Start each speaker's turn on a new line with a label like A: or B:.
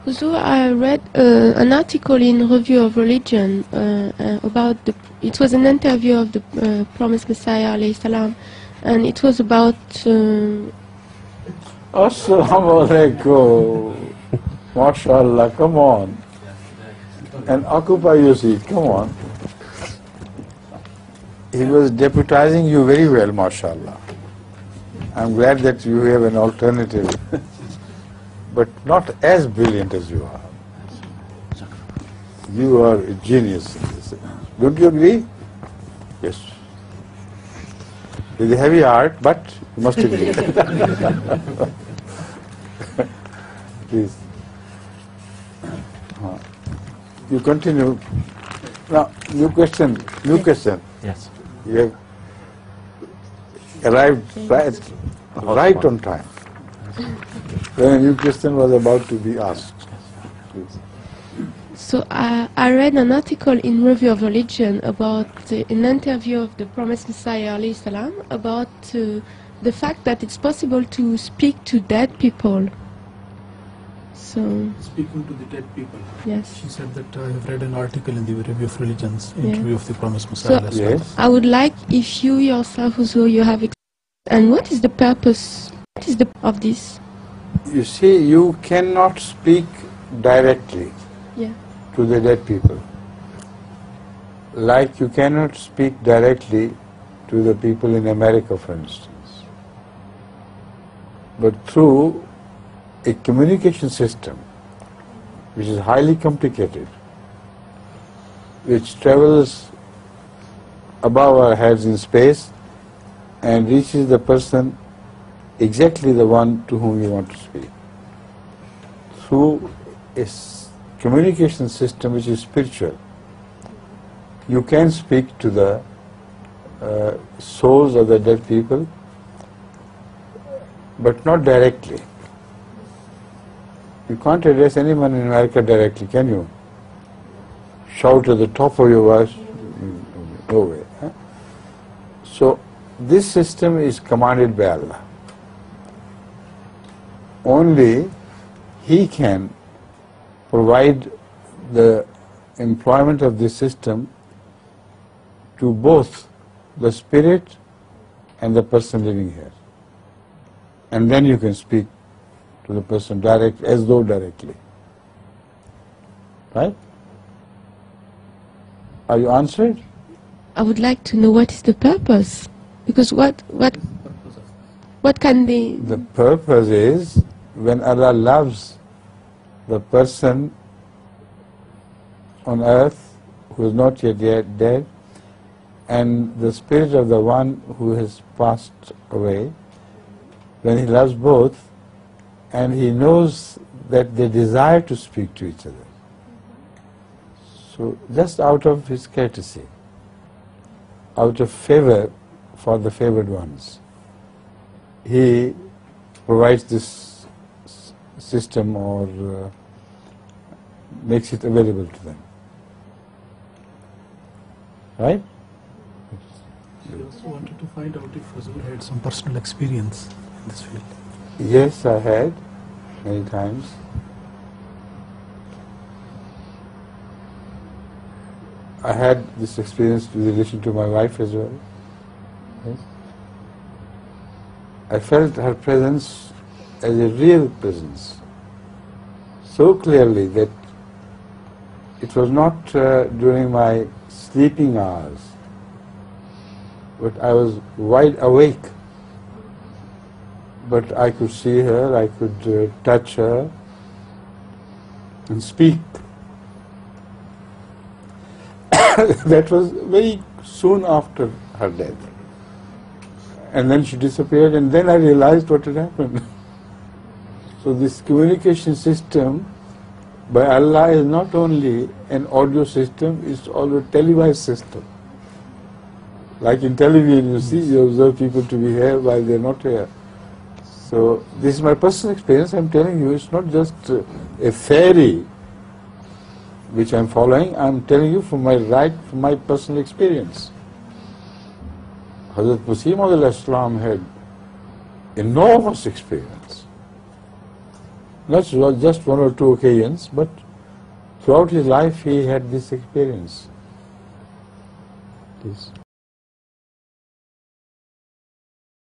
A: Huzur, I read an article in Review of Religion about it was an interview of the promised Messiah alayhi salam, and it was about
B: Assalamu alaikum. MashaAllah, come on. And occupy your seat, come on. He was deputizing you very well, MashaAllah. I'm glad that you have an alternative, but not as brilliant as you are. You are a genius in this. Don't you agree? Yes. With a heavy heart, but you must agree. Please. You continue. Now, new question.
C: Yes.
B: You have arrived right on time. When a new question was about to be asked. Please.
A: So I read an article in Review of Religion about an interview of the promised Messiah alayhi salam about the fact that it's possible to speak to dead people. So
D: speaking to the dead people.
A: Yes.
D: She said that I have read an article in the Review of Religions, interview of the promised Messiah.
A: So
B: Yes.
A: I would like if you yourself, Huzur, you have and what is the purpose? What is of this?
B: You see, you cannot speak directly to the dead people. Like you cannot speak directly to the people in America, for instance. But through a communication system which is highly complicated, which travels above our heads in space and reaches the person, exactly the one to whom you want to speak, through a communication system which is spiritual. You can speak to the souls of the dead people, but not directly. You can't address anyone in America directly, can you? Shout at the top of your voice? No way. Huh? So this system is commanded by Allah. Only He can provide the employment of this system to both the spirit and the person living here. And then you can speak to the person as though directly. Right? Are you answered?
A: I would like to know what is the purpose, because what can be...
B: The purpose is when Allah loves the person on earth who is not yet dead, and the spirit of the one who has passed away, when He loves both, and He knows that they desire to speak to each other. So just out of His courtesy, out of favor for the favored ones, He provides this system or makes it available to them. Right?
D: I also wanted to find out if Huzur had some personal experience in this field.
B: Yes, I had, many times. I had this experience in relation to my wife as well. Yes. I felt her presence as a real presence, so clearly that it was not during my sleeping hours, but I was wide awake. But I could see her, I could touch her and speak. That was very soon after her death. And then she disappeared, and then I realized what had happened. So this communication system by Allah is not only an audio system, it's also a televised system. Like in television, you see, you observe people to be here while they're not here. So this is my personal experience. I'm telling you, it's not just a theory which I'm following. I'm telling you from my personal experience. Hazrat Masih Maud Islam had enormous experience. Not just one or two occasions, but throughout his life he had this experience. Please.